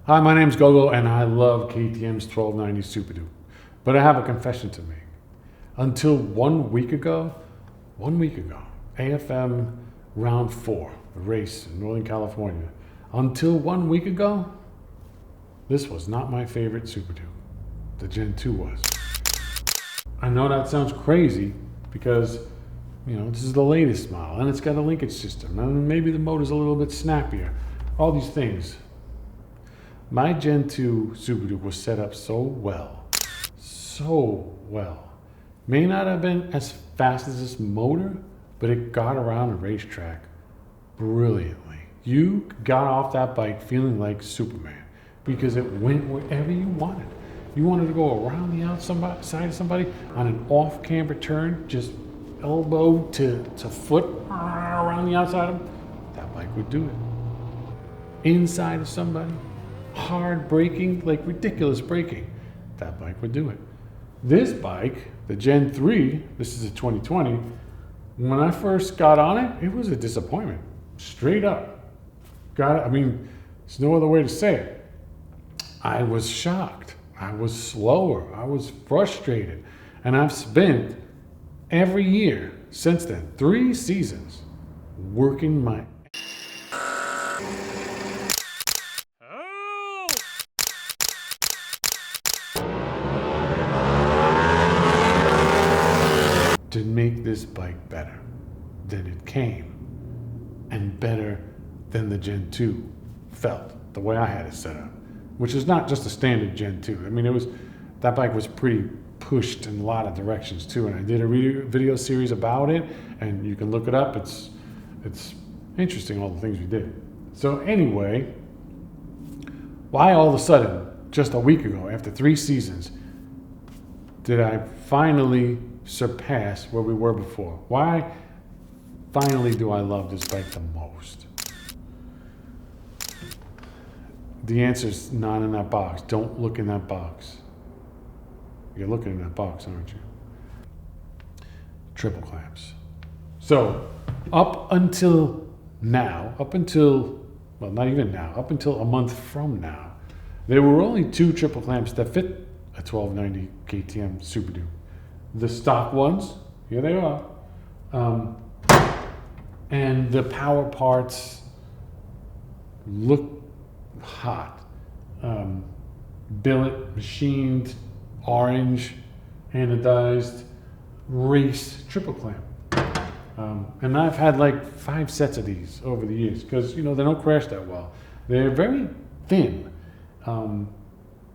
Hi, my name's Gogo and I love KTM's 1290 Superduke. But I have a confession to make. Until 1 week ago, AFM round 4, a race in Northern California. Until 1 week ago, this was not my favorite Superduke. The Gen 2 was. I know that sounds crazy because, this is the latest model and it's got a linkage system and maybe the motor's a little bit snappier. All these things. My Gen 2 Superduke was set up so well. May not have been as fast as this motor, but it got around a racetrack brilliantly. You got off that bike feeling like Superman because it went wherever you wanted. You wanted to go around the outside of somebody on an off-camber turn, just elbow to foot around the outside of them, that bike would do it. Inside of somebody, hard braking, like ridiculous braking, that bike would do it. This bike, the Gen 3, this is a 2020, when I first got on it, it was a disappointment, straight up. There's no other way to say it. I was shocked, I was slower, I was frustrated, and I've spent every year since then, 3 seasons, working my to make this bike better than it came and better than the Gen 2 felt, the way I had it set up, which is not just a standard Gen 2. That bike was pretty pushed in a lot of directions too, and I did a video series about it, and you can look it up. It's interesting, all the things we did. So anyway, why all of a sudden, just a week ago, after 3 seasons, did I finally surpass where we were before? Why finally do I love this bike the most? The answer is not in that box. Don't look in that box. You're looking in that box, aren't you? Triple clamps. So up until a month from now, there were only 2 triple clamps that fit a 1290 KTM Superduke. The stock ones, here they are, and the Powerparts look hot. Billet, machined, orange, anodized, race triple clamp. And I've had like 5 sets of these over the years because, they don't crash that well. They're very thin.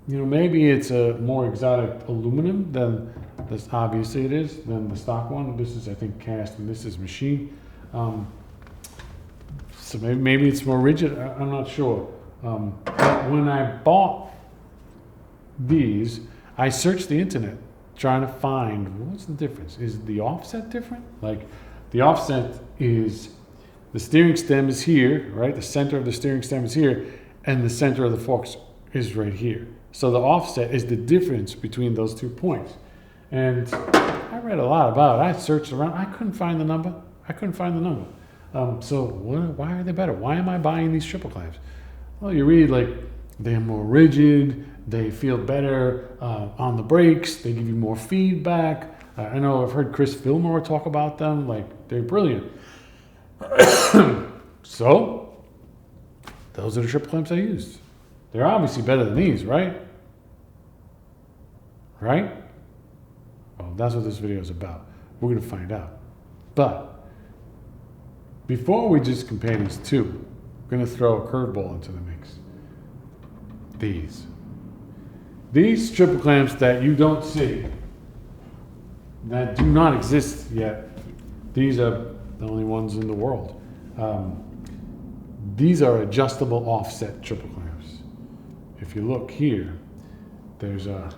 Maybe it's a more exotic aluminum than this, obviously it is, than the stock one. This is, I think, cast and this is machine. So maybe it's more rigid, I'm not sure. But when I bought these, I searched the internet trying to find what's the difference. Is the offset different? Like the offset is the steering stem is here, right? The center of the steering stem is here, and the center of the forks is right here. So the offset is the difference between those 2 points. And I read a lot about it. I searched around. I couldn't find the number. So why are they better? Why am I buying these triple clamps? Well, you read like they're more rigid. They feel better on the brakes. They give you more feedback. I know I've heard Chris Fillmore talk about them. Like they're brilliant. So those are the triple clamps I used. They're obviously better than these, right? Right? Well, that's what this video is about. We're going to find out. But before we just compare these 2, we're going to throw a curveball into the mix. These triple clamps that you don't see, that do not exist yet, these are the only ones in the world. These are adjustable offset triple clamps. If you look here, there's a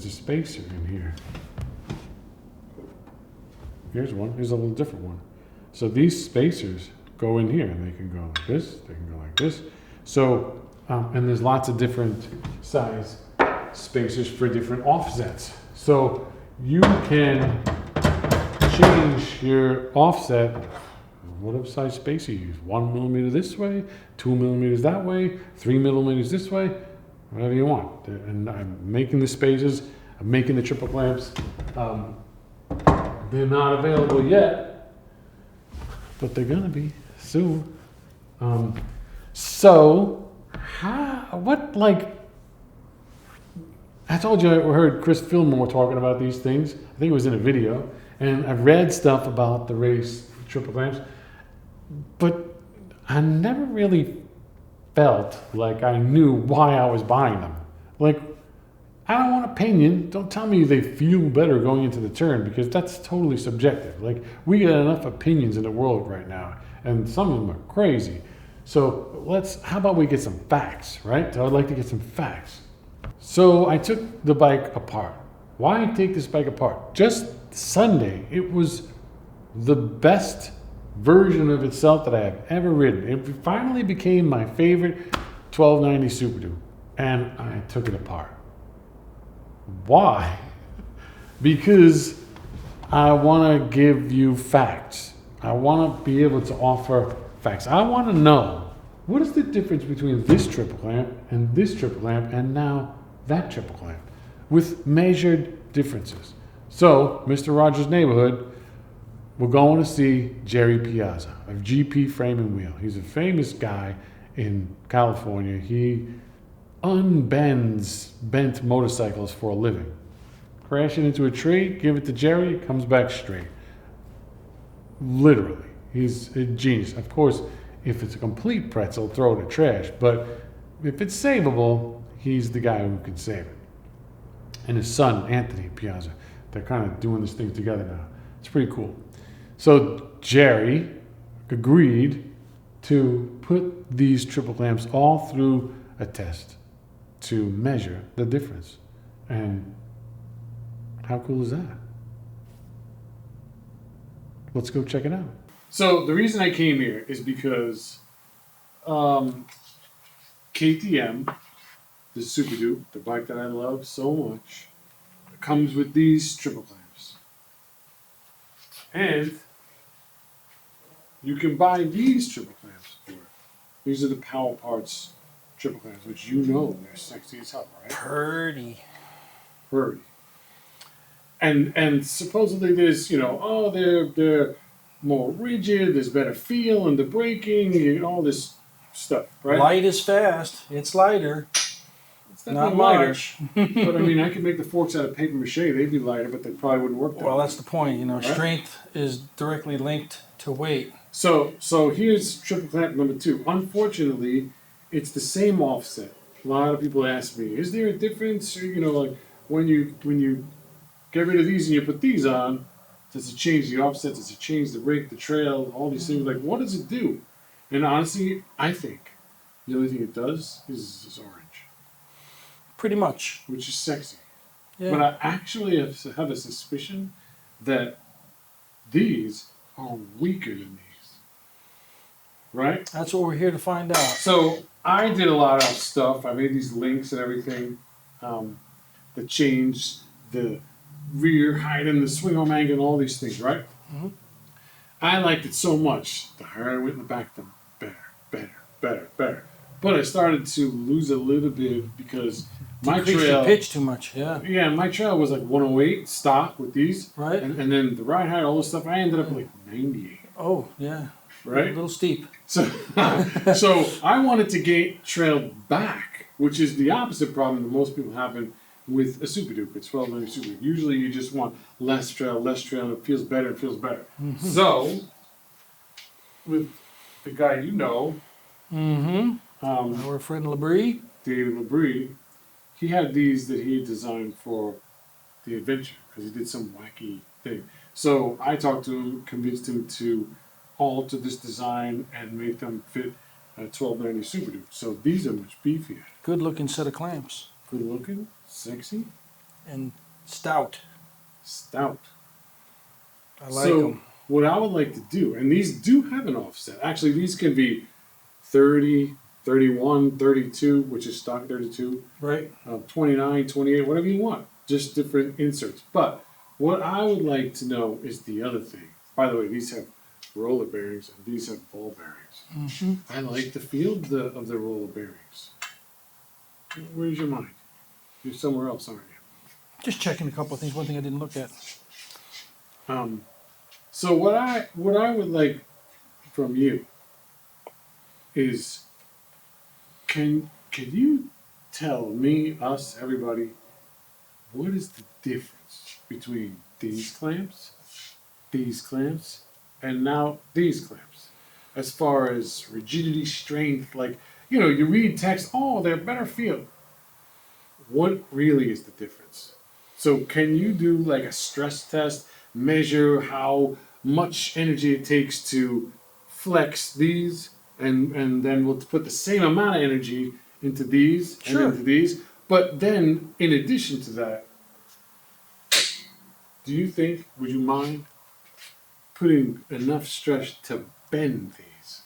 spacer in here. Here's one. Here's a little different one. So these spacers go in here, and they can go like this. They can go like this. So, and there's lots of different size spacers for different offsets. So you can change your offset whatever size spacer you use. 1 millimeter this way, 2 millimeters that way, 3 millimeters this way, whatever you want. And I'm making the spacers, I'm making the triple clamps. They're not available yet, but they're gonna be soon. I told you I heard Chris Fillmore talking about these things. I think it was in a video, and I've read stuff about the race triple clamps, but I never really felt like I knew why I was buying them. Like, I don't want opinion. Don't tell me they feel better going into the turn, because that's totally subjective. Like, we got enough opinions in the world right now, and some of them are crazy. So how about we get some facts, right? So I'd like to get some facts. So I took the bike apart. Why take this bike apart? Just Sunday, it was the best version of itself that I have ever ridden. It finally became my favorite 1290 Superduke, and I took it apart. Why? Because I want to give you facts. I want to be able to offer facts. I want to know, what is the difference between this triple clamp and this triple clamp and now that triple clamp, with measured differences. So, Mr. Rogers' Neighborhood, we're going to see Gerry Piazza of GP Frame and Wheel. He's a famous guy in California. He unbends bent motorcycles for a living. Crash it into a tree, give it to Gerry, it comes back straight. Literally. He's a genius. Of course, if it's a complete pretzel, throw it in the trash. But if it's savable, he's the guy who can save it. And his son, Anthony Piazza, they're kind of doing this thing together now. It's pretty cool. So Gerry agreed to put these triple clamps all through a test to measure the difference. And how cool is that? Let's go check it out. So the reason I came here is because KTM, the Superduke, the bike that I love so much, comes with these triple clamps. And you can buy these triple clamps for it. These are the Powerparts triple clamps, which you know they're sexy as hell, right? Purdy. And supposedly there's, they're more rigid, there's better feel in the braking, and all this stuff, right? Light is fast. It's lighter. It's Not lighter. much. But I mean, I could make the forks out of paper mache. They'd be lighter, but they probably wouldn't work that Well, way. that's the point. Right? Strength is directly linked to weight. So here's triple clamp number 2. Unfortunately, it's the same offset. A lot of people ask me, is there a difference? Like when you get rid of these and you put these on, does it change the offset? Does it change the rake, the trail, all these things? Like, what does it do? And honestly, I think the only thing it does is orange. Pretty much. Which is sexy. Yeah. But I actually have a suspicion that these are weaker than these. Right? That's what we're here to find out. So I did a lot of stuff. I made these links and everything that changed the rear height and the swing arm angle and all these things, right? Mm-hmm. I liked it so much. The higher I went in the back, the better. But I started to lose a little bit because my Decrease trail... the pitch too much, yeah. Yeah, my trail was like 108 stock with these. Right. And then the ride height, all this stuff, I ended up like 98. Oh, yeah. Right? A little steep. So I wanted to get trail back, which is the opposite problem that most people have with a Superduke. It's 1290 Superduke. Usually you just want less trail, and it feels better, Mm-hmm. So, with the guy you know, Our friend LaBree. David LaBree, he had these that he designed for the adventure because he did some wacky thing. So I talked to him, convinced him to alter this design and make them fit a 1290 Superduke. So these are much beefier. Good looking set of clamps. Good looking, sexy, And stout. I like them. What I would like to do, and these do have an offset. Actually, these can be 30, 31, 32, which is stock 32. Right. 29, 28, whatever you want. Just different inserts. But what I would like to know is the other thing. By the way, these have roller bearings, and these have ball bearings. I like the feel of the roller bearings. Where's your mind? You're somewhere else, aren't you? Just checking a couple of things. One thing I didn't look at. So what I would like from you is, can you tell me, us, everybody, what is the difference between these clamps, and now these clamps, as far as rigidity, strength? Like, you know, you read text, oh, they're better feel. What really is the difference? So can you do like a stress test, measure how much energy it takes to flex these, and then we'll put the same amount of energy into these Sure. and into these. But then, in addition to that, would you mind putting enough stress to bend these?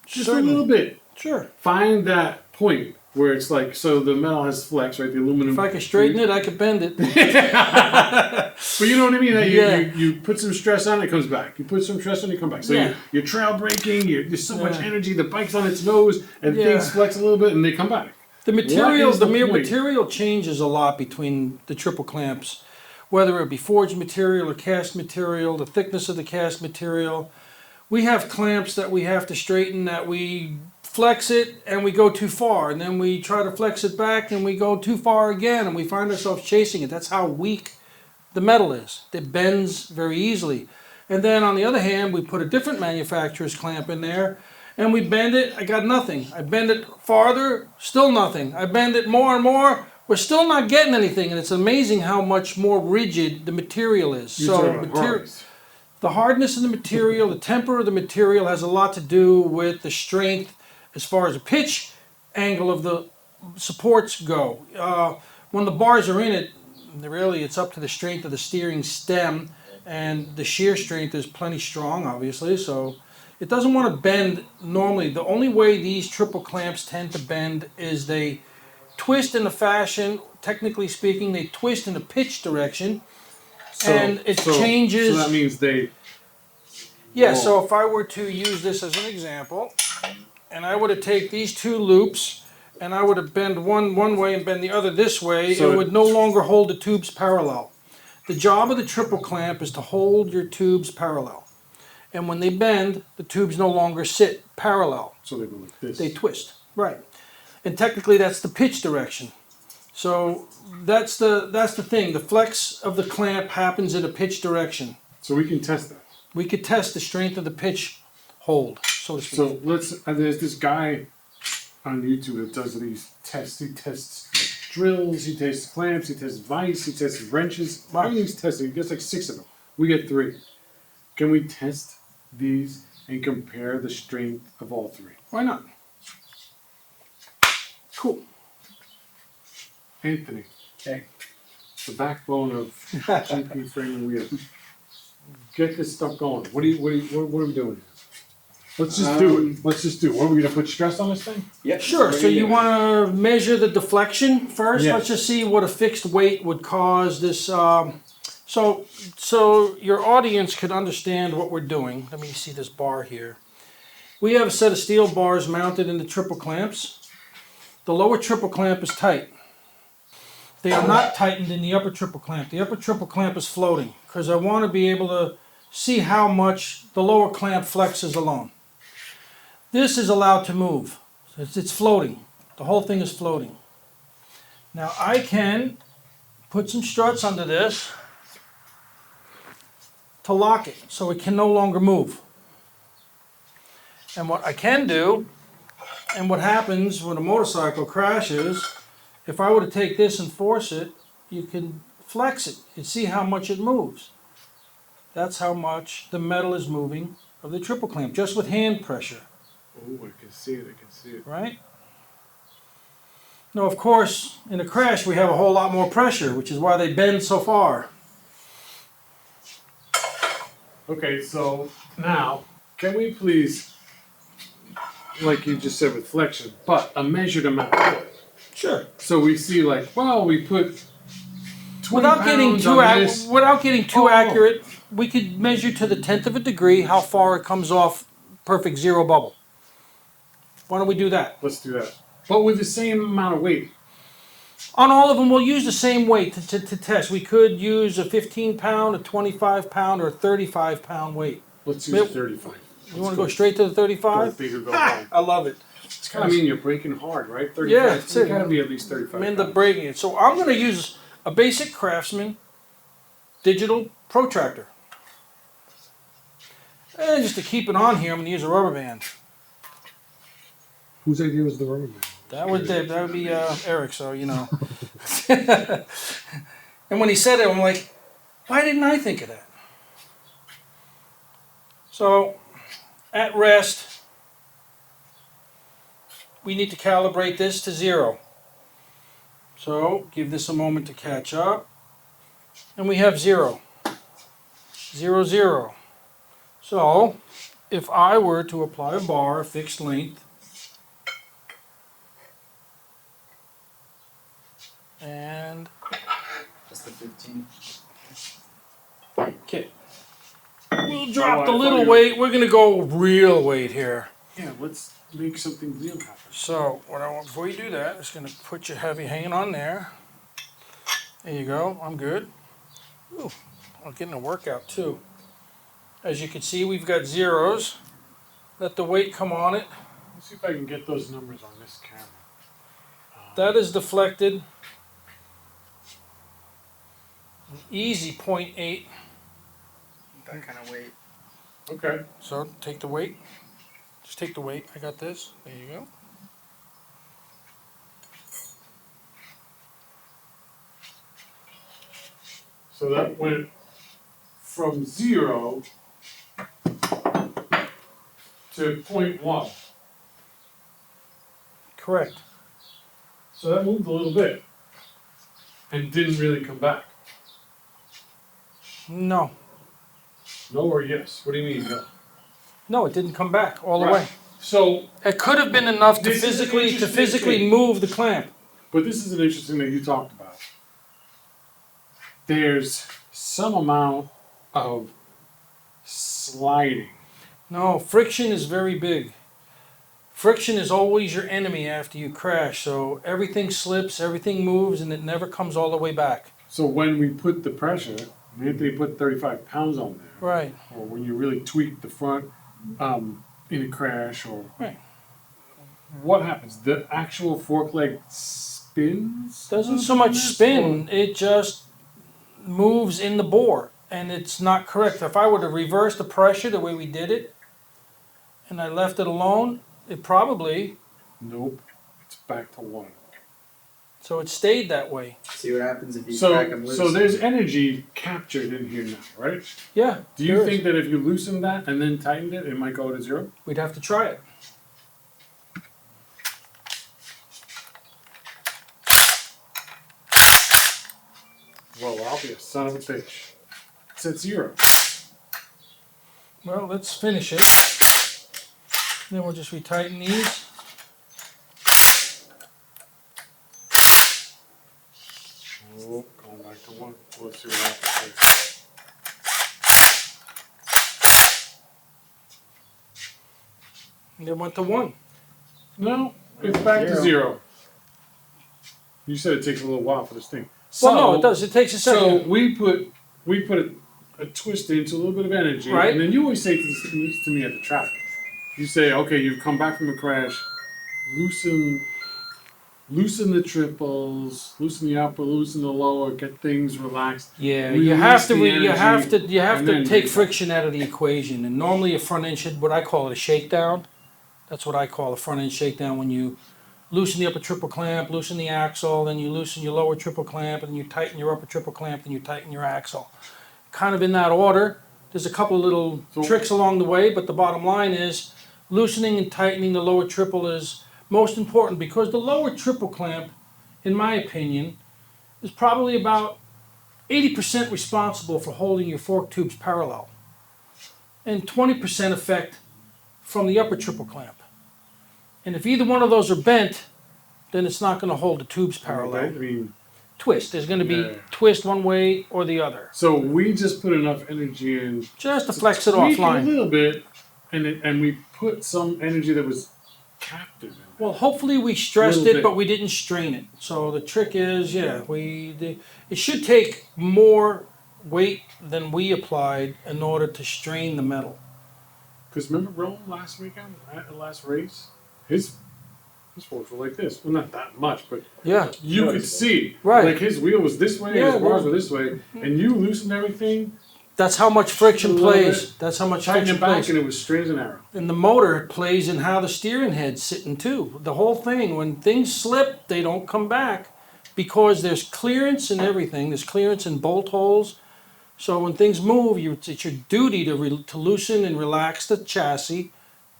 Just Certainly. a little bit. Sure. Find that point where it's like, so the metal has flex, right? The aluminum. If I could straighten it, I could bend it. But you know what I mean? That Yeah. you put some stress on it, comes back. You put some stress on it, come back. So Yeah. you're trail braking, there's so much Yeah. energy, the bike's on its nose, and Yeah. things flex a little bit, and they come back. The material, What is the point? material changes a lot between the triple clamps, whether it be forged material or cast material, the thickness of the cast material. We have clamps that we have to straighten, that we flex it and we go too far, and then we try to flex it back and we go too far again, and we find ourselves chasing it. That's how weak the metal is. It bends very easily. And then on the other hand, we put a different manufacturer's clamp in there, and we bend it, I got nothing. I bend it farther, still nothing. I bend it more and more, we're still not getting anything. And it's amazing how much more rigid the material is. You're talking about hardness. The hardness of the material, the temper of the material has a lot to do with the strength as far as the pitch angle of the supports go. When the bars are in it, really it's up to the strength of the steering stem, and the shear strength is plenty strong, obviously, so it doesn't want to bend normally. The only way these triple clamps tend to bend is they twist in a fashion, technically speaking, they twist in a pitch direction, and it changes. So that means they. Yeah, so if I were to use this as an example, and I were to take these two loops, and I were to bend one way and bend the other this way, So it would no longer hold the tubes parallel. The job of the triple clamp is to hold your tubes parallel. And when they bend, the tubes no longer sit parallel. So they go like this. They twist, right. And technically that's the pitch direction. So that's the thing. The flex of the clamp happens in a pitch direction. So we can test that. We could test the strength of the pitch hold, so to speak. So there's this guy on YouTube that does these tests. He tests drills, he tests clamps, he tests vise, he tests wrenches. Everything's tested. He gets like 6 of them. We get 3. Can we test these and compare the strength of all 3? Why not? Cool. Anthony, Okay. the backbone of GP frame and wheel. Get this stuff going. What are we doing? Let's just do it. Let's just do it. What, are we gonna put stress on this thing? Yep. Sure, so you want to measure the deflection first? Yeah. Let's just see what a fixed weight would cause this. So your audience could understand what we're doing. Let me see this bar here. We have a set of steel bars mounted in the triple clamps. The lower triple clamp is tight. They are not tightened in the upper triple clamp. The upper triple clamp is floating because I want to be able to see how much the lower clamp flexes alone. This is allowed to move. It's floating. The whole thing is floating. Now I can put some struts under this to lock it so it can no longer move. And what I can do, and what happens when a motorcycle crashes, if I were to take this and force it, you can flex it and see how much it moves. That's how much the metal is moving of the triple clamp, just with hand pressure, Oh, I can see it. I can see it. right? Now, of course, in a crash, we have a whole lot more pressure, which is why they bend so far. Okay, so now, can we please, like you just said with flexion, but a measured amount? Sure. So we see like, well, we put 20 Without getting pounds too on this. without getting too Oh. accurate, we could measure to the 10th of a degree how far it comes off perfect zero bubble. Why don't we do that? Let's do that. But with the same amount of weight. On all of them, we'll use the same weight to test. We could use a 15-pound, a 25-pound, or a 35-pound weight. Let's use 35. You want to go straight to the 35? Go big or go home. I love it. It's kind of mean you're breaking hard, right? 35. Yeah, it's It's got to be at least 35. I'm into breaking it. So I'm going to use a basic Craftsman digital protractor. And just to keep it on here, I'm going to use a rubber band. Whose idea was the rubber band? That would be Eric, so you know. And when he said it, I'm like, why didn't I think of that? So, at rest, we need to calibrate this to 0. So, give this a moment to catch up. And we have 0. 0, 0. So, if I were to apply a bar, fixed length, and That's the 15. okay, we'll drop the little weight. We're gonna go real weight here. Yeah, let's make something real happen. So what I want before you do that, I'm just gonna put your heavy hanging on there. There you go. I'm good. Ooh, I'm getting a workout too. As you can see, we've got zeros. Let the weight come on it. Let's see if I can get those numbers on this camera. That is deflected. An easy 0.8. That kind of weight. Okay. So take the weight. Just take the weight. I got this. There you go. So that went from 0 to 0.1. Correct. So that moved a little bit and didn't really come back. No. No or yes? What do you mean no? No, it didn't come back all the Right. way. So, It could have been enough to This is an physically interesting thing. move the clamp. but this is an interesting that you talked about. There's some amount of sliding. No, friction is very big. Friction is always your enemy after you crash. So everything slips, everything moves, and it never comes all the way back. So when we put the pressure, Anthony put 35 pounds on there, Right. or when you really tweak the front in a crash, or Right. what happens? The actual fork leg spins? Doesn't so much spin, it just moves in the bore. And it's not correct. If I were to reverse the pressure the way we did it, and I left it alone, it probably, Nope. It's back to 1. so it stayed that way. See what happens if you crack them So loose. there's energy captured in here now, right? Yeah. Do you there is. think that if you loosened that and then tightened it, it might go to 0? We'd have to try it. Well, I'll be a son of a bitch. It's at 0. Well, let's finish it. Then we'll just retighten these. Oh, going back to 1. Let's see what happens And then went to 1. here. No, it's back to 0. You said it takes a little while for this thing. Well, no, it does. It takes a So second. we put a twist into a little bit of energy, Right. and then you always say this to me at the track. You say, okay, you've come back from a crash, loosen the triples, loosen the upper, loosen the lower, get things relaxed. Yeah, Release you have to. the You have energy, to. You have and to then take retire. friction out of the equation. And normally, a front end should, what I call it, a shakedown. That's what I call a front end shakedown. When you loosen the upper triple clamp, loosen the axle, then you loosen your lower triple clamp, and you tighten your upper triple clamp, then you tighten your axle. Kind of in that order. There's a couple of little tricks along the way, but the bottom line is loosening and tightening the lower triple is most important, because the lower triple clamp, in my opinion, is probably about 80% responsible for holding your fork tubes parallel, and 20% effect from the upper triple clamp. And if either one of those are bent, then it's not going to hold the tubes I parallel. mean, twist. There's going to be Yeah. twist one way or the other. So we just put enough energy in Just to flex it tweak a offline. little bit, and we put some energy that was captive in it. Well, hopefully we stressed Little it, bit. but we didn't strain it. So the trick is, it should take more weight than we applied in order to strain the metal. Because remember Rome last weekend, at the last race? His forks were like this. Well, not that much, but Yeah. you could see. Right. Like his wheel was this way, Yeah, his bars well- were this way, and you loosened everything, That's how much friction A little plays. bit. That's how much tightened friction it back, plays. and it was straight as an arrow. And the motor plays in how the steering head's sitting too. The whole thing, when things slip, they don't come back because there's clearance in everything. There's clearance in bolt holes. So when things move, it's your duty to loosen and relax the chassis,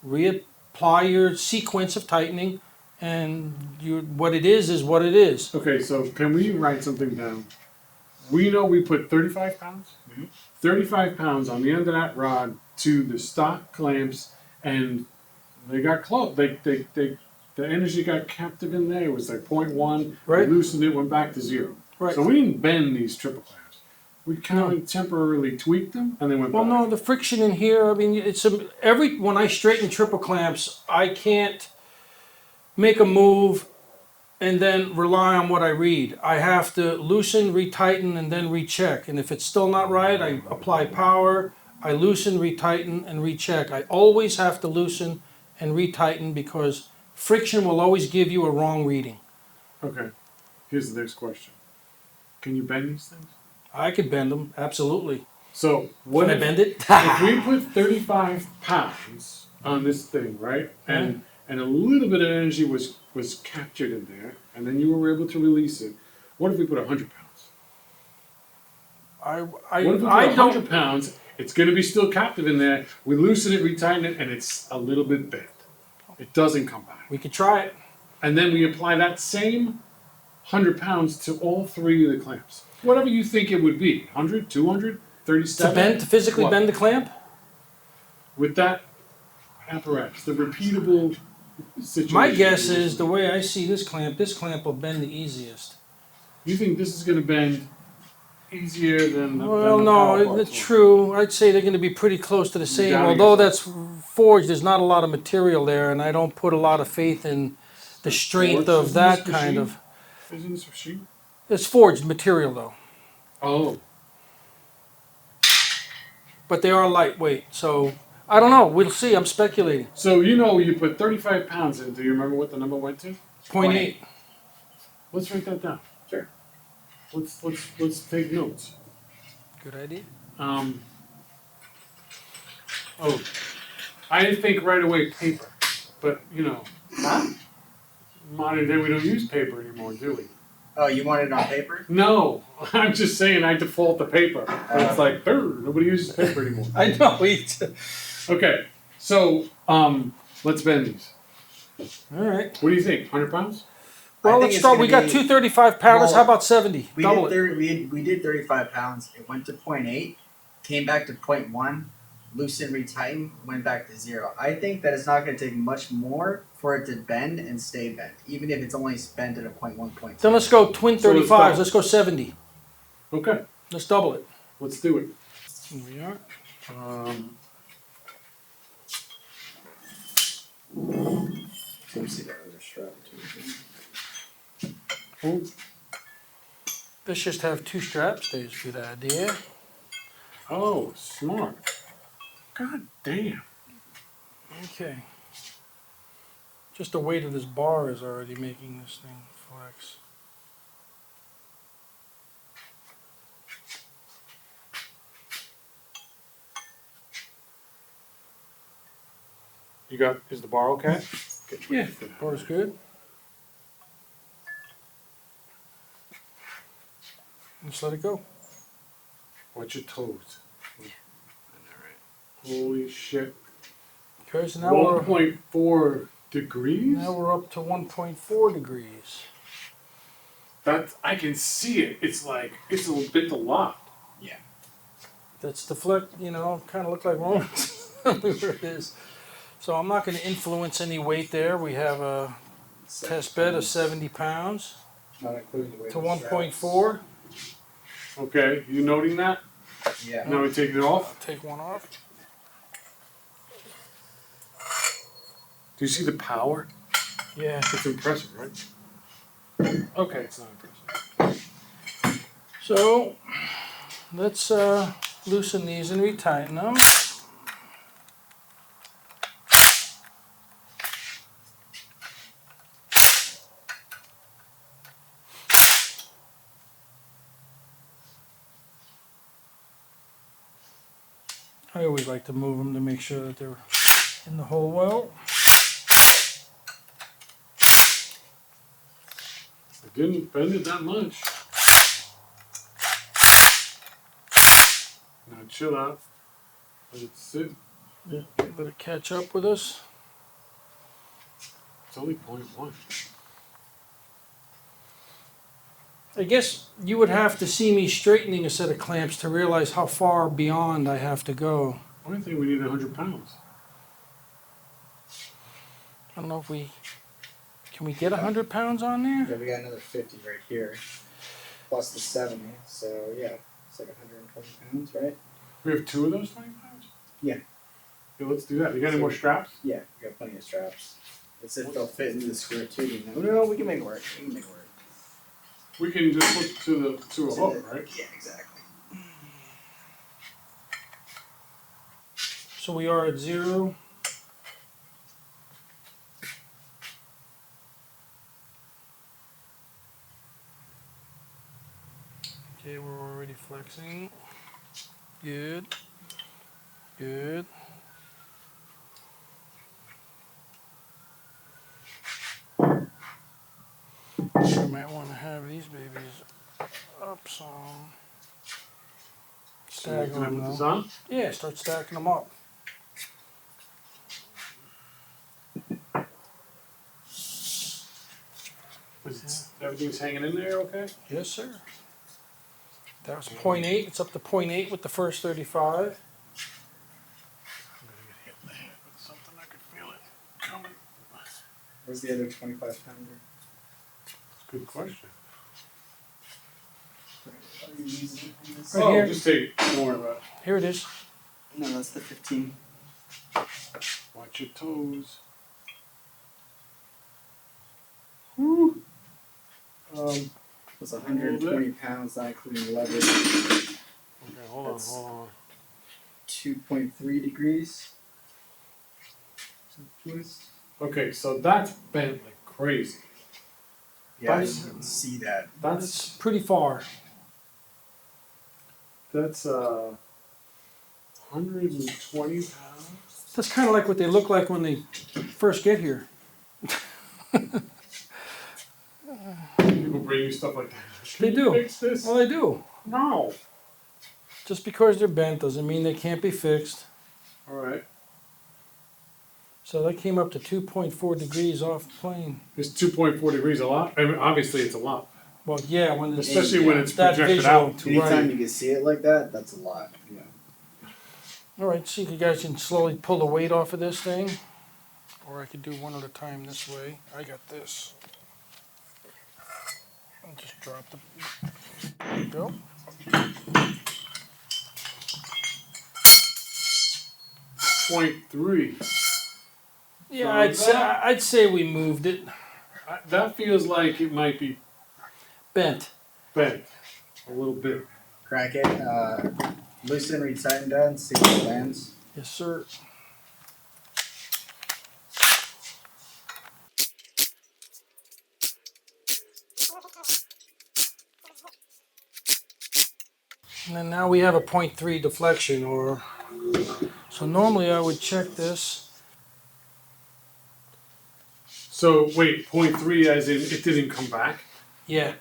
reapply your sequence of tightening, and what it is what it is. Okay, so can we write something down? We know we put 35 pounds? 35 pounds on the end of that rod to the stock clamps, and they got close. The energy got captive in there. It was like 0.1. Right. We loosened it, went back to 0. Right. So we didn't bend these triple clamps. We kind of temporarily tweaked them, and they went Well, back. no, the friction in here. I mean, when I straighten triple clamps, I can't make a move and then rely on what I read. I have to loosen, retighten, and then recheck. And if it's still not right, I apply power. I loosen, retighten, and recheck. I always have to loosen and retighten because friction will always give you a wrong reading. Okay, here's the next question. Can you bend these things? I could bend them, absolutely. So what Can I if, bend it? if we put 35 pounds on this thing, right? And a little bit of energy was captured in there, and then you were able to release it. What if we put 100 pounds? What if we put I 100 don't. pounds? It's going to be still captive in there. We loosen it, retighten it, and it's a little bit bent. It doesn't come back. We could try it. And then we apply that same 100 pounds to all 3 of the clamps. Whatever you think it would be, 100, 200, 37. To physically What? bend the clamp? With that apparatus, the repeatable situation. My guess is the way I see this clamp will bend the easiest. You think this is going to bend easier than the Well, than the no, Powerparts it's one? true. I'd say they're going to be pretty close to the same. gotta Although guess that's forged, there's not a lot of material there, and I don't put a lot of faith in the strength Forged? of that Isn't this kind machine? of. Isn't this machine? It's forged material though, Oh, but they are lightweight. So I don't know. We'll see. I'm speculating. so you put 35 pounds in. Do you remember what the number went to? 0.8. Let's write that down. Sure. Let's take notes. Good idea. Oh, I didn't think right away paper, but Huh? modern day we don't use paper anymore, do we? Oh, you want it on paper? No, I'm just saying I default to paper. But it's like, nobody uses paper anymore. I know. Okay, so let's bend these. All right. What do you think? 100 pounds? Well, think let's it's start. gonna We got be- 235 pounders. Well, How about 70? We Double did, it. we did 35 pounds. It went to 0.8, came back to 0.1, loosen, retighten, went back to 0. I think that it's not going to take much more for it to bend and stay bent, even if it's only bent at a 0.1 point. Then let's go twin So let's 35s. double. Let's go 70. Okay, Let's double it. let's do it. Here we are. Let me see that other strap too. Oh, Let's just have 2 straps. There's a good idea. oh, smart. God damn. Okay. Just the weight of this bar is already making this thing flex. Is the bar okay? Yeah, bar's good. Just let it go. Watch your toes. Holy shit. Okay, so now we're 1.4 degrees? up to 1.4 degrees. I can see it. It's a little bit aloft. That's deflect, kind of look like Romans. Where it is. So I'm not going to influence any weight there. We have a test bed of 70 pounds. Not including the weight to of the 1.4. Okay, you noting that? straps. Yeah. Now we take it off. Take one off. Do you see the power? Yeah. It's impressive, right? Okay, it's not impressive. So let's loosen these and retighten them. I always like to move them to make sure that they're in the hole well. I didn't bend it that much. Now chill out. Let it sit. Yeah. Let it catch up with us. It's only 0.1. I guess you would have to see me straightening a set of clamps to realize how far beyond I have to go. I don't think we need 100 pounds. I don't know if we can we get 100 pounds on there. Yeah, we got another 50 right here, plus the 70. So yeah, it's like 120 pounds, right? We have 2 of those 20 pounds? Yeah. Yeah, let's do that. You got any more straps? Yeah, we got plenty of straps. Let's see if they'll fit into the square tubing. No, we can make it work. We can make it work. We can just hook to a hook, right? Yeah, exactly. So we are at 0. Okay, we're already flexing. Good. Good. I might want to have these babies up some. Stack Can I them put this though. on? Yeah, start stacking them up. Everything's hanging in there okay? Yes, sir. That was 0.8. It's up to 0.8 with the first 35. I'm gonna get hit in the head with something. I could feel it coming. Where's the other 25 pounder? Good question. Are you using it in this? Right here. Just take. Don't worry about it. Here it is. No, that's the 15. Watch your toes. Woo. It's 120 pounds, not including leverage. Okay, hold That's- on. 2.3 degrees. Some twist. Okay, so that's bent like crazy. Yeah, I That's- can see that. That's pretty far. That's 120 pounds. That's kind of like what they look like when they first get here. People bring you stuff like that. They Can do. you fix this? Well, they do. No. Just because they're bent doesn't mean they can't be fixed. All right. So that came up to 2.4 degrees off the plane. Is 2.4 degrees a lot? I mean, obviously it's a lot, Well, yeah, when the, especially when it's that projected visual. out. Anytime Right. you can see it like that, that's a lot. Yeah. All right, see if you guys can slowly pull the weight off of this thing. Or I could do one at a time this way. I got this. I'll just drop the. There you go. .3. Yeah, So I'd say we moved it. That feels like it might be Bent. bent a little bit. Crack it, loosen, retighten that, and see what lands. Yes, sir. And then now we have a 0.3 deflection, or so normally I would check this. So wait, 0.3 as in it didn't come back. Yeah.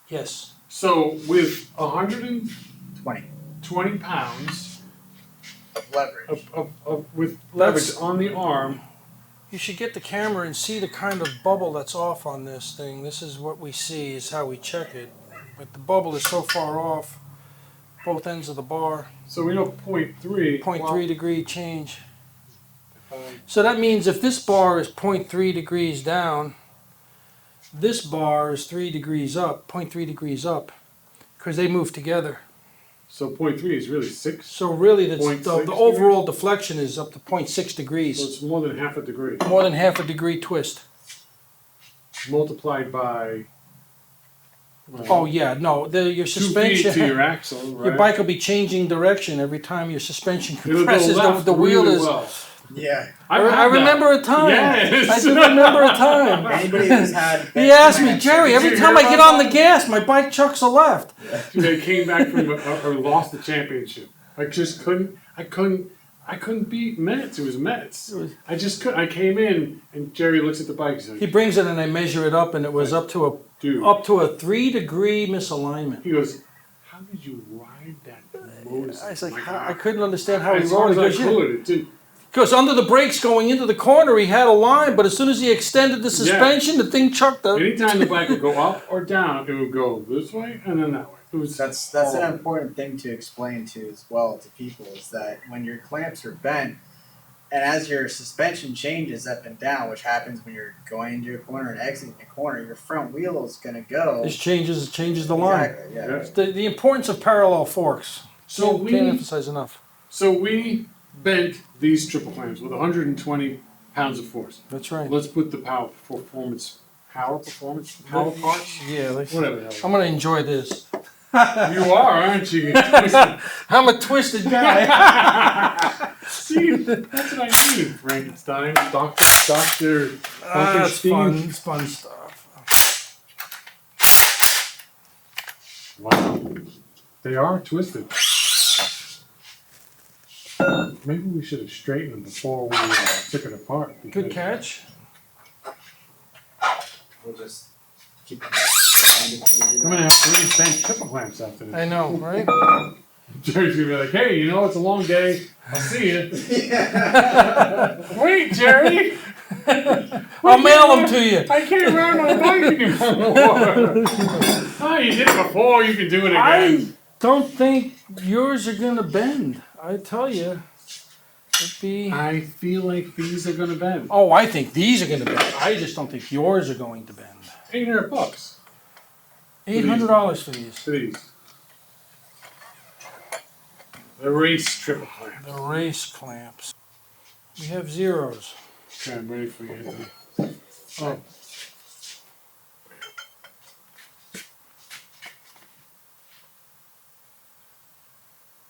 Yes. So with 120 20 pounds of leverage. with Let's- leverage on the arm, You should get the camera and see the kind of bubble that's off on this thing. This is what we see, is how we check it. But the bubble is so far off, both ends of the bar, so we know 0.3. 0.3 degree change. Um, So that means if this bar is 0.3 degrees down, This bar is 3 degrees up, 0.3 degrees up, because they move together. So 0.3 is really 6. So really, the 0.6 overall deflection is up to 0.6 So degrees. it's more than half a degree. More than half a degree twist. Multiplied by. Well, Oh yeah, no, your 2 feet suspension, to your axle, right? your bike will be changing direction every time your suspension It'll go compresses. left The wheel really is. well. Yeah. I I've had remember a time. Yes. I do remember a time. Anybody who's had. He asked me, Gerry, every Did you time hear I get about on the that? gas, my bike chucks a left. They came back from or lost the championship. I just couldn't. I couldn't beat Metz. It was Metz. I just couldn't. I came in and Gerry looks at the bike. He's He like, brings it and I measure it up, and it was up to dude. a 3 degree misalignment. He goes, how did you ride that motorcycle? I was like, I'm I couldn't understand how he as rode hard it. as I could. Because under the brakes going into the corner, he had a line, but as soon as he extended the suspension, the thing chucked up. Anytime the bike would go up or down, it would go this way and then that way. It was That's an important thing to explain to as well to people is that when your clamps are bent, and as your suspension changes up and down, which happens when you're going into a corner and exiting a corner, your front wheel is going to go. This changes the line. Exactly. Yeah. Yeah. It's the importance of parallel forks. So Can't emphasize enough. So we bent these triple clamps with 120 pounds of force. That's right. Let's put the power performance, Powerparts, Yeah. whatever the hell. I'm gonna enjoy this. You are, aren't you? I'm a twisted guy. See, that's what I need, Frankenstein, Doctor It's fun. It's fun stuff. Wow, they are twisted. Maybe we should have straightened them before we took it apart. Good catch. We'll just keep. I'm gonna have 3 bent triple clamps after this. I know, right? Gerry's gonna be like, hey, you know, it's a long day. I'll see you. Wait, Gerry. I'll mail them to you. I can't ride my bike anymore. Oh, you did it before. You can do it again. I don't think yours are gonna bend. I tell you, it'd be. I feel like these are gonna bend. Oh, I think these are gonna bend. I just don't think yours are going to bend. $800 $800 for these. for these. The race triple clamp. The race clamps. We have zeros. Okay, I'm ready for you, Anthony. Oh.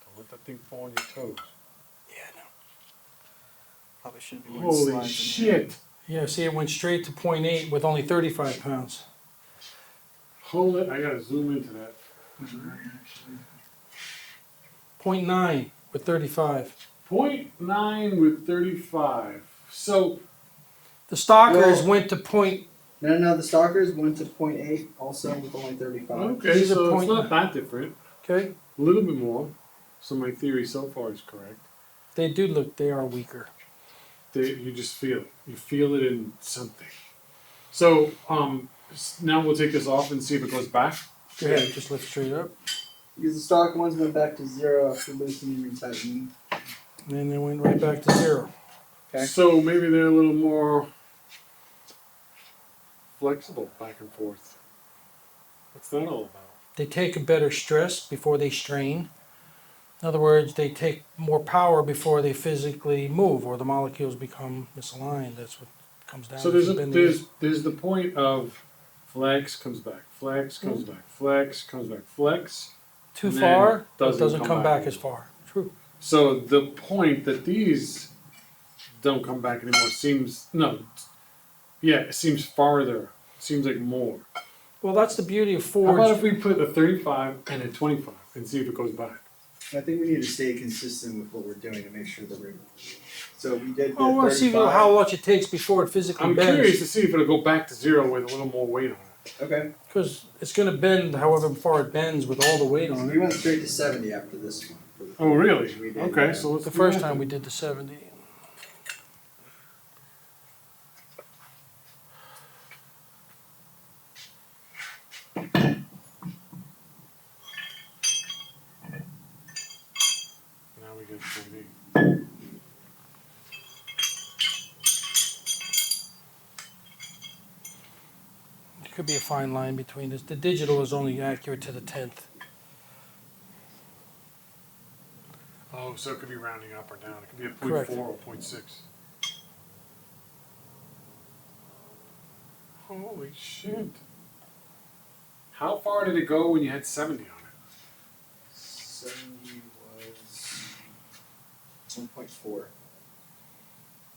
Don't let that thing fall on your toes. Yeah, no. Probably should be. Holy shit. Yeah, see, it went straight to 0.8 with only 35 pounds. Hold it. I gotta zoom into that. 0.9 with 35. 0.9 with 35. So, The Stalkers Well- went to point. No, the Stalkers went to 0.8 also with only 35. okay, These are so it's 0.9. not that different. Okay, A little bit more. So my theory so far is correct. they do look. They are weaker. You just feel it. You feel it in something. So, now we'll take this off and see if it goes back. Go ahead, just lift straight up. Because the stock ones went back to 0 after loosening and retightening. And then they went right back to 0. Okay. So maybe they're a little more flexible back and forth. What's that all about? They take a better stress before they strain. In other words, they take more power before they physically move, or the molecules become misaligned. That's what comes down. So there's the point of flex comes back, flex comes back, flex comes back, flex. too and then far, doesn't doesn't come come back back as far. True. So the point that these don't come back anymore seems it seems farther. Seems like more. Well, that's the beauty of How Ford. about if we put a 35 and a 25 and see if it goes back? I think we need to stay consistent with what we're doing to make sure that we're. So we did. I want to see 35. how much it takes before it physically I'm bends. curious to see if it'll go back to 0 with a little more weight on it. Okay. Because it's going to bend however far it bends with all the weight on We it. went straight to 70 after this one. for the Oh, really? which we did, Okay, yeah. so let's The do first that time then. we did the 70. Now we get 3D. Could be a fine line between this. The digital is only accurate to the 10th. Oh, so it could be rounding up or down. It could be a 0.4 Correct. or 0.6. Holy shit. How far did it go when you had 70 on it? 70 was 1.4.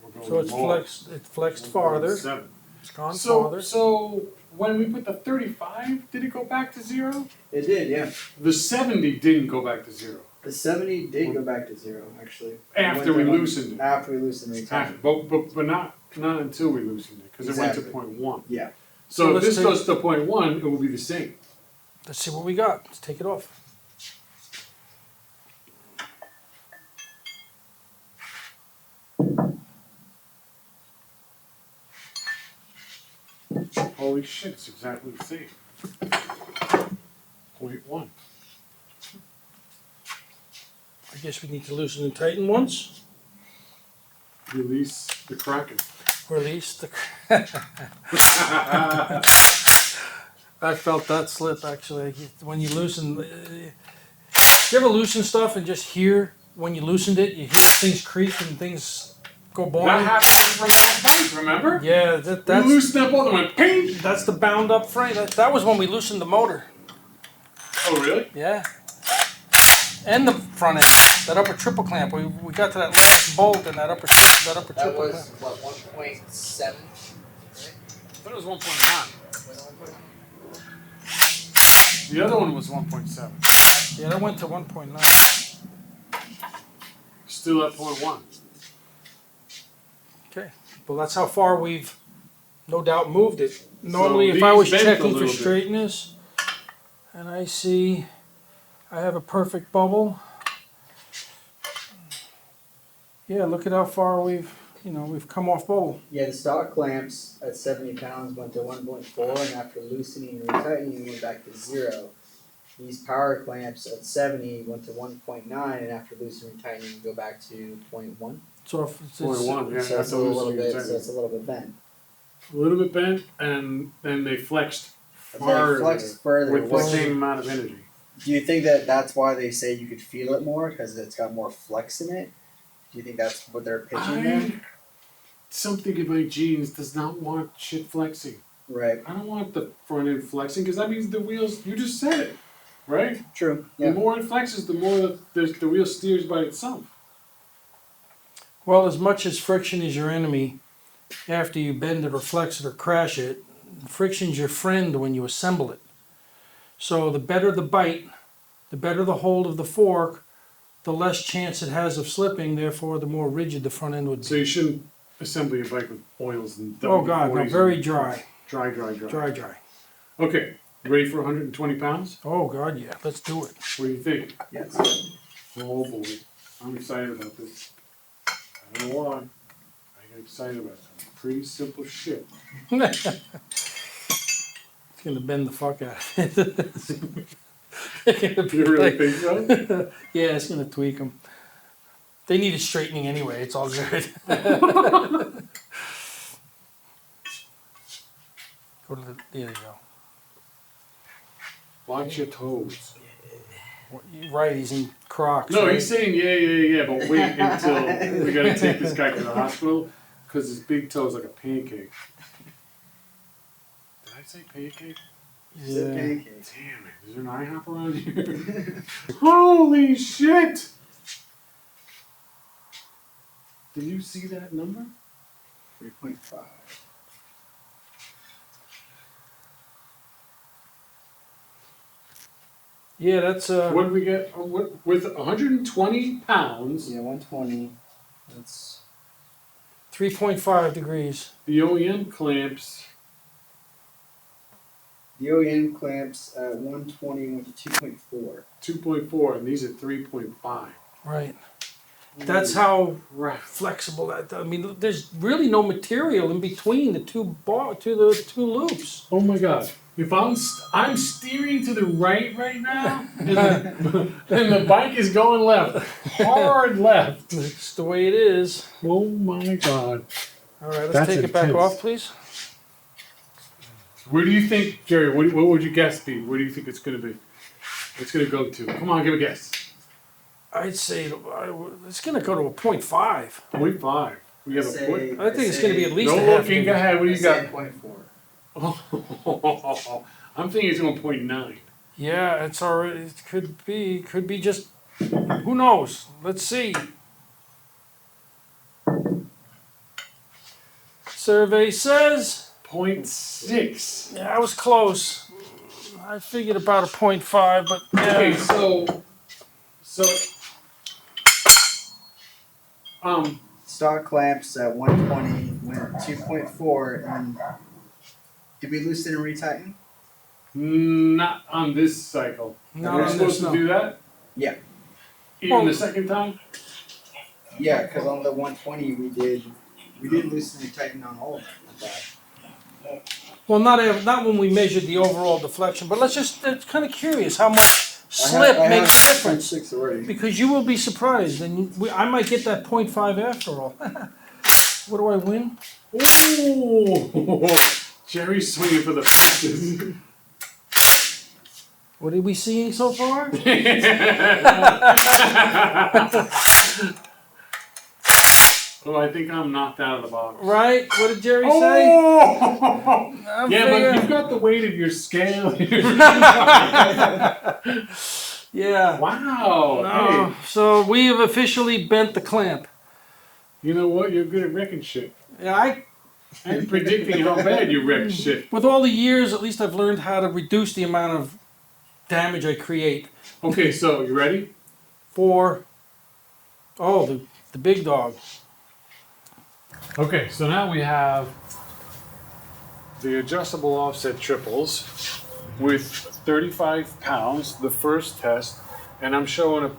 We're going So it's more. flexed. It flexed farther. 1.7. It's gone So, farther. so when we put the 35, did it go back to 0? It did, yeah. The 70 didn't go back to 0. The 70 did go back to 0, actually. After It we went to loosened it. After we loosened the After, retirement. but not until we loosened it, because it went to Exactly. 0.1. Yeah. So if let's this take- goes to 0.1, it will be the same. Let's see what we got. Let's take it off. Holy shit, it's exactly the same. 0.1. I guess we need to loosen and tighten once. Release the Kraken. Release the. I felt that slip actually. When you loosen, you ever loosen stuff and just hear when you loosened it, you hear things creak and things go That boing. happened from last night, remember? Yeah, We that's loosened up all and went ping! the bound up frame. That was when we loosened the motor. Oh, really? Yeah, and the front end, that upper triple clamp. We got to that last bolt and that upper That triple was, clamp. what, 1.7? I thought it was 1.9. The other one was 1.7. Yeah, that went to 1.9. Still at 0.1. Okay, well that's how far we've no doubt moved it. Normally, if I these was bent a checking for little bit. straightness, and I see I have a perfect bubble. Yeah, look at how far we've come off bubble. Yeah, the stock clamps at 70 pounds went to 1.4, and after loosening and retightening, went back to 0. These power clamps at 70 went to 1.9, and after loosening and tightening, go back to 0.1. So if it's, 0.1, yeah, So that's it's a little loosening bit. and So it's a little bit bent. A little bit bent, and then they flexed They farther flexed further. with the What- same amount of energy. Do you think that that's why they say you could feel it more because it's got more flex in it? Do you think that's what they're pitching there? Something in my genes does not want shit flexing. Right. I don't want the front end flexing because that means the wheels. You just said it, right? True. The Yeah. more it flexes, the more the wheel steers by itself. well, as much as friction is your enemy, after you bend it or flex it or crash it, friction's your friend when you assemble it. So the better the bite, the better the hold of the fork, the less chance it has of slipping. Therefore, the more rigid the front end would be. So you shouldn't assemble your bike with oils and Oh God, no, WD-40s very and- dry, Dry. dry. Okay, ready for 120 pounds? Oh God, yeah, let's do it. What do you think? Yes. Oh boy, I'm excited about this. I don't know why. I get excited about some pretty simple shit. It's gonna bend the fuck out of it. It's gonna be You really like- think so? Yeah, it's gonna tweak them. They need a straightening anyway. It's all good. Go to the, there you go. Watch your toes. You're right, he's in Crocs. No, right? he's saying yeah, but wait until we gotta take this guy to the hospital because his big toe's like a pancake. Did I say pancake? Is it Yeah. pancakes? Damn it, is there an IHOP around here? Holy shit! Did you see that number? 3.5. Yeah, that's What did we get with 120 pounds? Yeah, 120. That's 3.5 degrees. The OEM clamps. the OEM clamps at 120 went to 2.4. 2.4, and these are 3.5. Right. That's how Right. flexible that. I mean, there's really no material in between the two loops. Oh my god. If I'm steering to the right now, and the bike is going left. Hard left. It's the way it is. Oh my god. All right, let's That's take it back intense. off, please. Where do you think, Gerry? What would your guess be? Where do you think it's going to be? It's going to go to. Come on, give a guess. I'd say it's going to go to a 0.5. 0.5. We have a Say- point. I think it's going to be at least No a half. looking. Go ahead. What do you got? 0.4. I'm thinking it's going 0.9. Yeah, it's already. It could be just. Who knows? Let's see. Survey says. 0.6. Yeah, I was close. I figured about a 0.5, but Okay, yeah. so Stock clamps at 120 went 2.4, and did we loosen and retighten? not on this cycle. No, We're on supposed this, to no. do that? Yeah. Even Well- the second time? Yeah, because on the 120 we did loosen and tighten on all of them. Well, not when we measured the overall deflection, but it's kind of curious how much slip makes a difference. 6 already. Because you will be surprised, and I might get that 0.5 after all. What do I win? Ooh! Gerry's swinging for the fences. What did we see so far? Oh, I think I'm knocked out of the box. Right? What did Gerry say? Oh! I'm Yeah, but figuring- you've got the weight of your scale. Yeah. Wow. No. Hey, So we have officially bent the clamp. you know what? You're good at wrecking shit. Yeah, And predicting how bad you wreck shit. with all the years, at least I've learned how to reduce the amount of damage I create Okay, so you ready? for the big dog. Okay, so now we have the adjustable offset triples with 35 pounds, the first test, and I'm showing a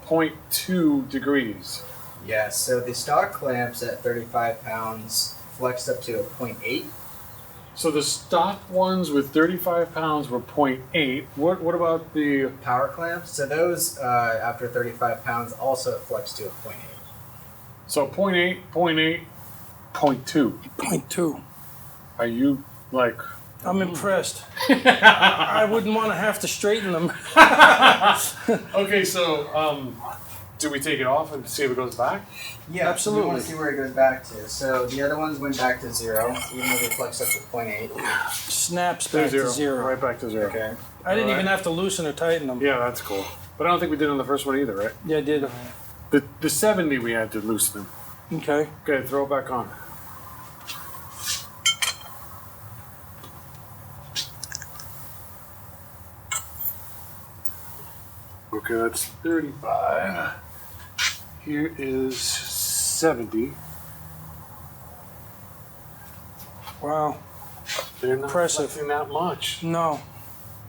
0.2 degrees. Yeah, so the stock clamps at 35 pounds flexed up to a 0.8. So the stock ones with 35 pounds were 0.8. What about the... Power clamps, so those after 35 pounds also flexed to a 0.8. So 0.8, 0.8, 0.2. 0.2. Are you, like... I'm impressed. I wouldn't want to have to straighten them. Okay, so, do we take it off and see if it goes back? Yeah, Absolutely. We want to see where it goes back to. So the other ones went back to 0, even though they flexed up to 0.8. Snaps back to zero. Right back to 0. Okay. I didn't even Alright. have to loosen or tighten them. Yeah, that's cool. But I don't think we did on the first one either, right? Yeah, I did. The 70 we had to loosen them. Okay. Okay, throw it back on. Okay, that's 35. Here is 70. Wow. They're not Impressive. flexing that much. No.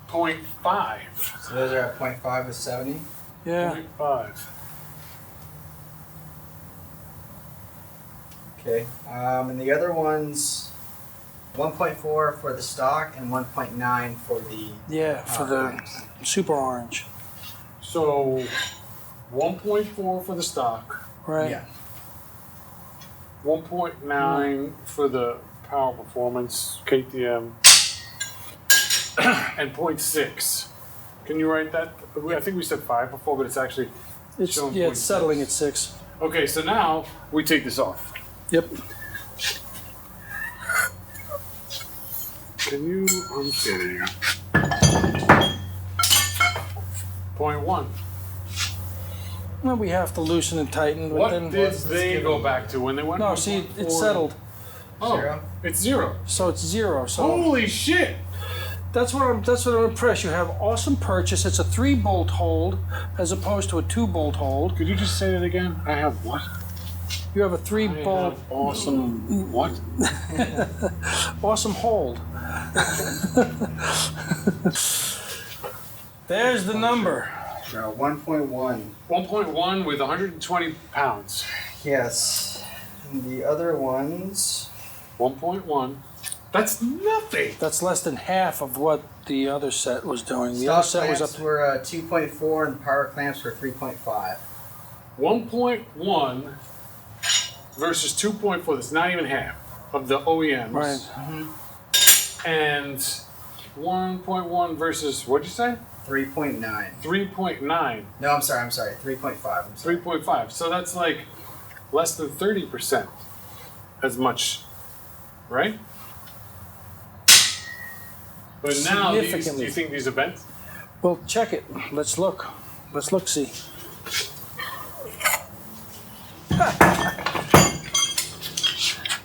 0.5. So those are at 0.5 with 70. Yeah. 0.5. Okay. And the other ones, 1.4 for the stock and 1.9 for the Yeah, for the clamps. super orange. So 1.4 for the stock, Right. Yeah. 1.9 for the Power Performance KTM, and 0.6. Can you write that? I think we said 5 before, but it's actually It's showing yeah, it's 0.6. settling at 6. Okay, so now we take this off. Yep. Can you? I'm kidding. 0.1. Well, we have to loosen and tighten, but What then did they go back to when they went? no, from see, 0.4? it's settled, Oh, 0? it's 0. so it's 0. So Holy shit! that's what I'm impressed. You have awesome purchase. It's a 3-bolt hold as opposed to a 2-bolt hold. Could you just say that again? I have what? You have a I 3-bolt have awesome what? awesome hold. There's the number. 1.1. 1.1 with 120 pounds. Yes. And the other ones. 1.1. That's nothing. That's less than half of what the other set was doing. The Stock other set was clamps up. were 2.4 and power clamps were 3.5. 1.1 versus 2.4. That's not even half of the OEMs. Right. And 1.1 versus, what'd you say? 3.9. 3.9. No, I'm sorry. 3.5. I'm sorry. 3.5. So that's like less than 30% as much, right? But now, these, do Significantly. you think these are bent? Well, check it. Let's look. Let's look, see.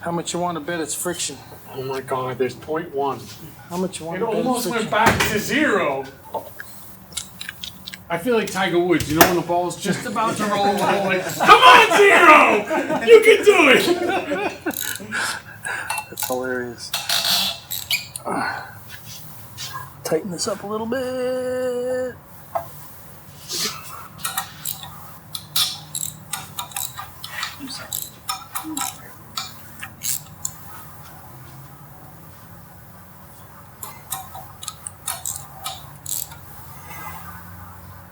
How much you want to bet it's friction? Oh my God, there's 0.1. How much you want It to bet it's almost friction? went back to 0. I feel like Tiger Woods, you know when the ball's just about to roll, like, come on, 0! You can do it! That's hilarious. Tighten this up a little bit. I'm sorry.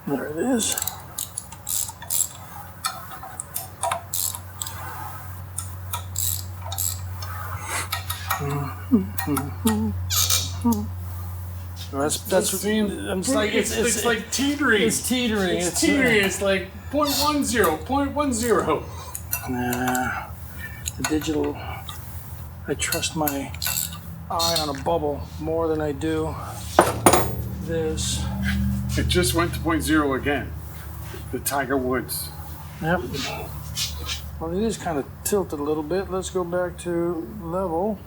There it is. That's It's like teetering. it's teetering. It's teetering. It's like 0.10, 0.10. Nah, the digital. I trust my eye on a bubble more than I do this. It just went to 0.0 again. The Tiger Woods. Yep. Well, it is kind of tilted a little bit. Let's go back to level.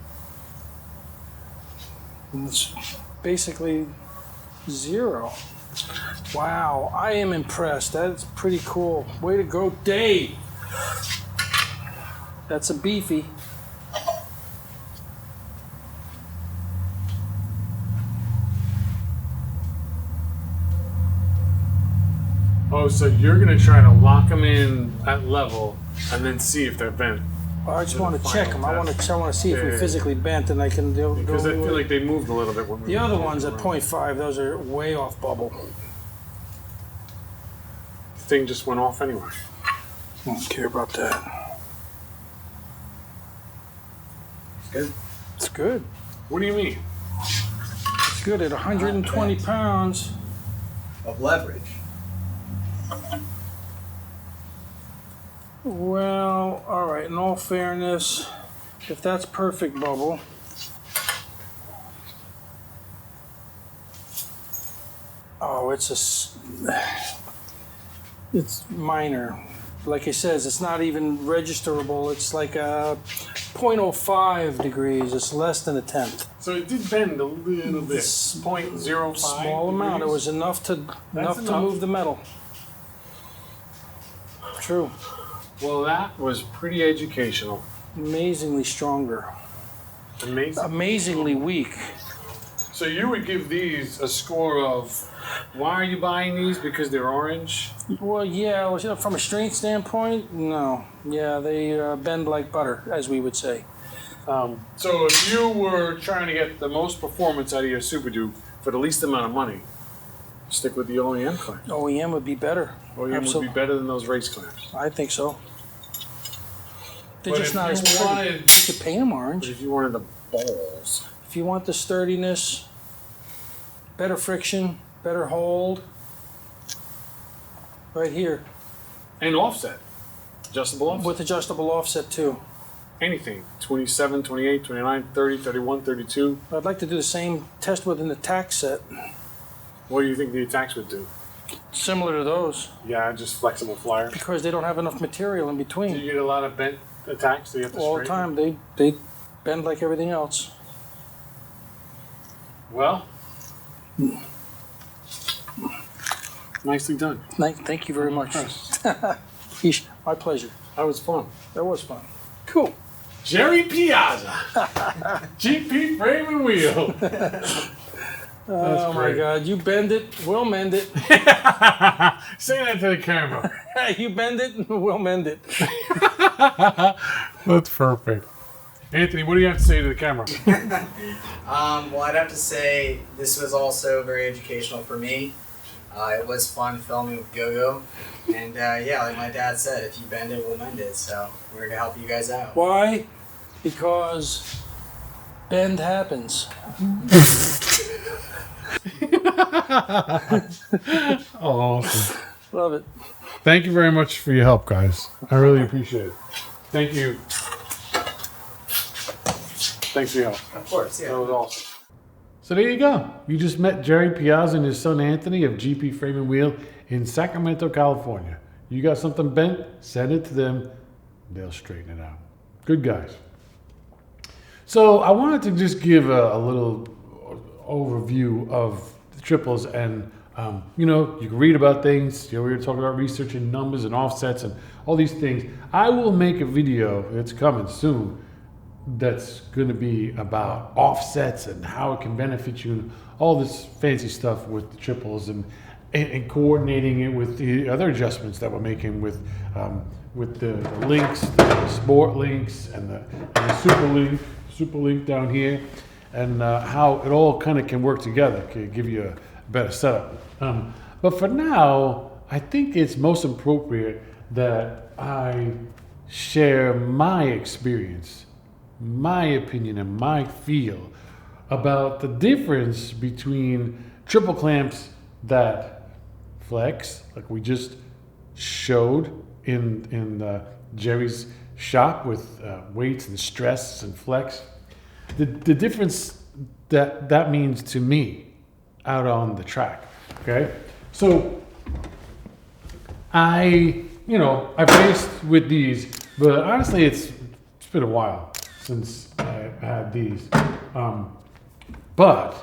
And it's basically 0. Wow, I am impressed. That's pretty cool. Way to go, Dave. That's a beefy. Oh, so you're gonna try to lock them in at level and then see if they're bent. I just The want to check them. I final want test. to see if we Yeah. physically bent, and I can do. Because I feel like they moved a little bit when we The were other ones at around. 0.5, those are way off bubble. The thing just went off anyway. I don't care about that. It's good. It's good. What do you mean? It's good at 120 pounds. Of leverage. Well, all right. In all fairness, if that's perfect bubble, oh, it's minor. Like it says, it's not even registerable. It's like a 0.05 degrees. It's less than a tenth. So it did bend a little bit. It's 0.05. Small amount. It degrees. was enough to That's to enough. move the metal. True. Well, that was pretty educational. Amazingly stronger. Amazing. Amazingly weak. So you would give these a score of, why are you buying these? Because they're orange? Well, yeah. Well, you know, from a strength standpoint, no. Yeah, they bend like butter, as we would say. So if you were trying to get the most performance out of your Superduke for the least amount of money, stick with the OEM clamp. OEM would be better. OEM would be better than those race clamps. I think so. They're But just if not you as pretty. wanted- You could paint them But orange. if you wanted the balls, If you want the sturdiness, better friction, better hold, right here. and offset, adjustable offset, With adjustable offset too. anything, 27, 28, 29, 30, 31, 32. I'd like to do the same test with an attack set, What do you think the attacks would do? similar to those, Yeah, just flexible flyer. because they don't have enough material in Do between. you get a lot of bent attacks that you have to All the straighten? time, they bend like everything else. Well, nicely done. Thank you very much. Impressed. My pleasure. That was fun. That was fun. Cool. Gerry Piazza, GP frame and wheel. Oh my great. God! You bend it, we'll mend it. Say that to the camera. You bend it, we'll mend it. That's perfect. Anthony, what do you have to say to the camera? Well, I'd have to say this was also very educational for me. It was fun filming with GoGo. And yeah, like my dad said, if you bend it, we'll mend it. So we're going to help you guys out. Why? Because Bend happens. Awesome. Love it. Thank you very much for your help, guys. I really appreciate it. Thank you. Thanks for your help. Of course, yeah. That was awesome. So there you go. You just met Gerry, Piazza, and his son Anthony of GP Frame and Wheel in Sacramento, California. You got something bent, send it to them. They'll straighten it out. Good guys. So I wanted to just give a little overview of the triples, and you know, you can read about things. You know, we were talking about researching numbers and offsets and all these things. I will make a video, it's coming soon, that's going to be about offsets and how it can benefit you and all this fancy stuff with the triples, and coordinating it with the other adjustments that we're making with the links, the sport links, and the super link down here, and how it all kind of can work together, can give you a better setup. But for now, I think it's most appropriate that I share my experience, my opinion, and my feel about the difference between triple clamps that flex, like we just showed in Gerry's shop with weights and stress and flex. The difference that means to me out on the track. Okay, so I raced with these, but honestly, it's been a while since I had these. But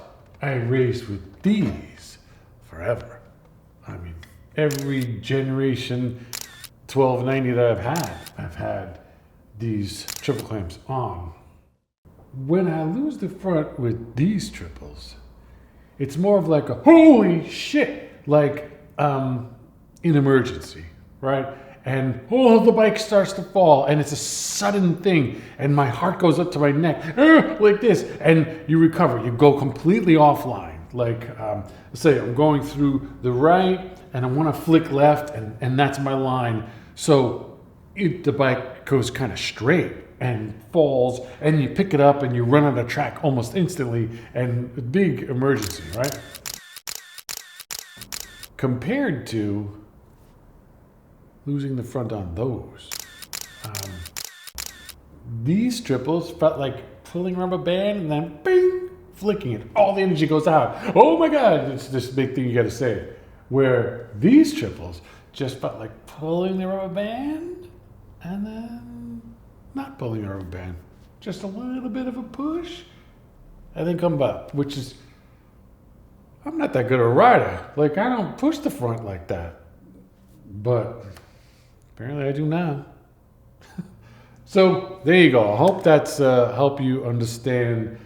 I raced with these forever. I mean, every generation 1290 that I've had these triple clamps on. When I lose the front with these triples, it's more of like a holy shit, like in emergency, right? And the bike starts to fall, and it's a sudden thing, and my heart goes up to my neck, like this, and you recover. You go completely offline. Like, say I'm going through the right, and I want to flick left, and that's my line. So the bike goes kind of straight and falls, and you pick it up, and you run on the track almost instantly, and a big emergency, right? Compared to losing the front on those. These triples felt like pulling a rubber band and then bing, flicking it. All the energy goes out. Oh my God, it's this big thing you gotta say. Where these triples just felt like pulling the rubber band and then not pulling a rubber band. Just a little bit of a push and then come back, which is, I'm not that good a rider. Like, I don't push the front like that. But apparently I do now. So there you go. I hope that's help you understand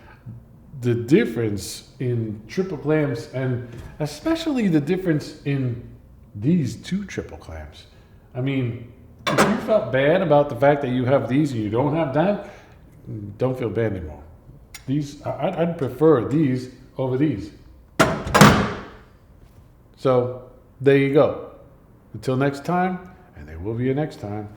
the difference in triple clamps, and especially the difference in these two triple clamps. I mean, if you felt bad about the fact that you have these and you don't have that, don't feel bad anymore. These, I'd prefer these over these. So there you go. Until next time, and there will be a next time.